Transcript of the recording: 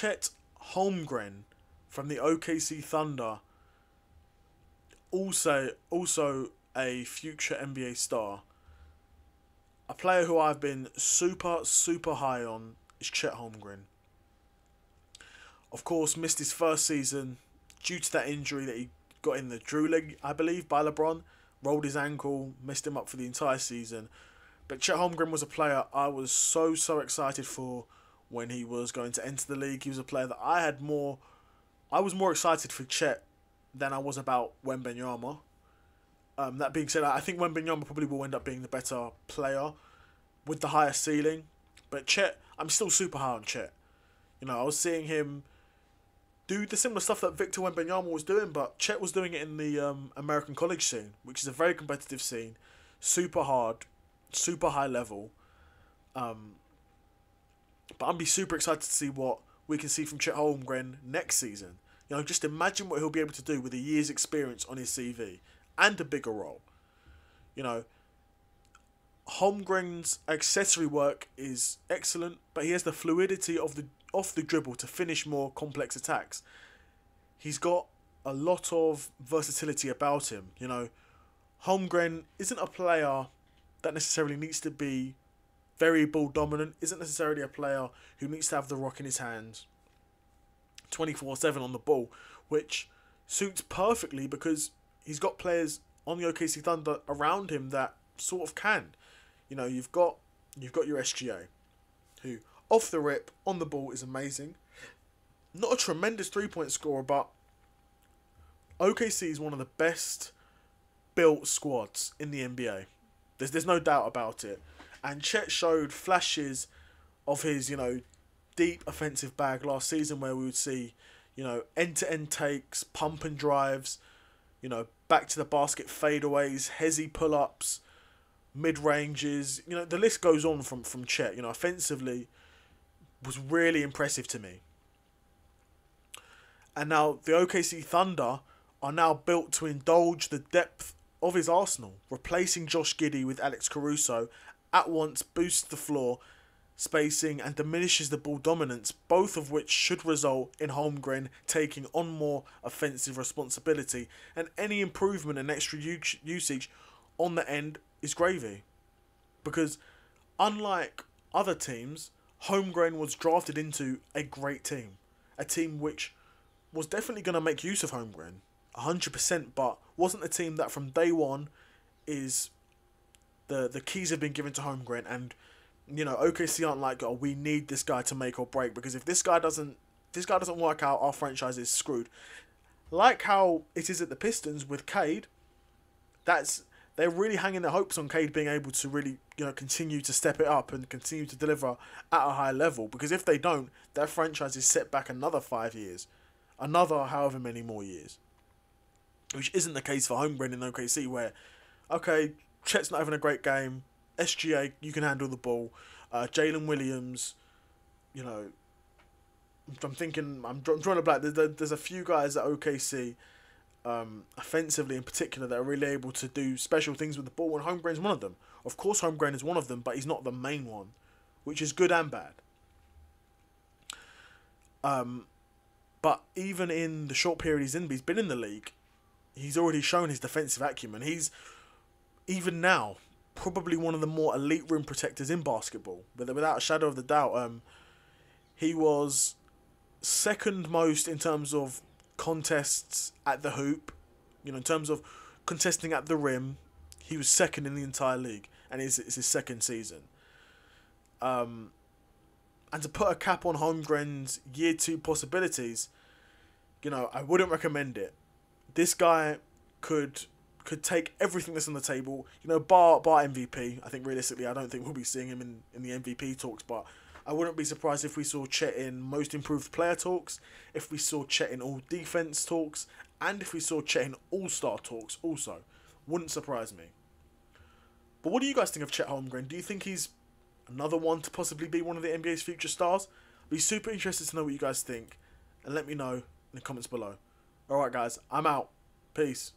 Chet Holmgren from the OKC Thunder, also a future NBA star. A player who I've been super high on is Chet Holmgren. Of course, missed his first season due to that injury that he got in the Drew leg, I believe, by LeBron. Rolled his ankle, missed him up for the entire season. But Chet Holmgren was a player I was so excited for when he was going to enter the league. He was a player that I was more excited for Chet than I was about Wembanyama. That being said, I think Wembanyama probably will end up being the better player with the higher ceiling. But Chet, I'm still super high on Chet. You know, I was seeing him do the similar stuff that Victor Wembanyama was doing, but Chet was doing it in the American college scene, which is a very competitive scene, super hard, super high level. But I'm be super excited to see what we can see from Chet Holmgren next season. You know, just imagine what he'll be able to do with a year's experience on his CV and a bigger role. You know, Holmgren's accessory work is excellent, but he has the fluidity of the off the dribble to finish more complex attacks. He's got a lot of versatility about him. You know, Holmgren isn't a player that necessarily needs to be very ball dominant, isn't necessarily a player who needs to have the rock in his hands 24/7 on the ball, which suits perfectly because he's got players on the OKC Thunder around him that sort of can. You know, you've got your SGA, who off the rip, on the ball is amazing. Not a tremendous three-point scorer, but OKC is one of the best built squads in the NBA. There's no doubt about it. And Chet showed flashes of his, you know, deep offensive bag last season where we would see, you know, end-to-end takes, pump and drives, you know, back to the basket fadeaways, hezzy pull-ups, mid-ranges. You know, the list goes on from Chet. You know, offensively was really impressive to me. And now the OKC Thunder are now built to indulge the depth of his arsenal. Replacing Josh Giddey with Alex Caruso at once boosts the floor spacing and diminishes the ball dominance, both of which should result in Holmgren taking on more offensive responsibility, and any improvement and extra usage on the end is gravy. Because unlike other teams, Holmgren was drafted into a great team. A team which was definitely going to make use of Holmgren, 100%, but wasn't a team that from day one is the keys have been given to Holmgren, and you know, OKC aren't like, oh, we need this guy to make or break, because if this guy doesn't work out, our franchise is screwed. Like how it is at the Pistons with Cade, they're really hanging their hopes on Cade being able to really, you know, continue to step it up and continue to deliver at a high level, because if they don't, their franchise is set back another 5 years, another however many more years, which isn't the case for Holmgren in OKC, where, okay, Chet's not having a great game, SGA, you can handle the ball. Jalen Williams, you know, I'm drawing a blank. There's a few guys at OKC, offensively in particular, that are really able to do special things with the ball, and Holmgren's one of them. Of course, Holmgren is one of them, but he's not the main one, which is good and bad. But even in the short period he's been in the league, he's already shown his defensive acumen. He's, even now, probably one of the more elite rim protectors in basketball, without a shadow of the doubt. He was second most in terms of contests at the hoop. You know, in terms of contesting at the rim, he was second in the entire league, and it's his second season. And to put a cap on Holmgren's year 2 possibilities, you know, I wouldn't recommend it. This guy could take everything that's on the table, you know, bar MVP. I think realistically, I don't think we'll be seeing him in the MVP talks, but I wouldn't be surprised if we saw Chet in most improved player talks, if we saw Chet in all defense talks, and if we saw Chet in all-star talks also. Wouldn't surprise me. But what do you guys think of Chet Holmgren? Do you think he's another one to possibly be one of the NBA's future stars? I'd be super interested to know what you guys think, and let me know in the comments below. Alright guys, I'm out. Peace.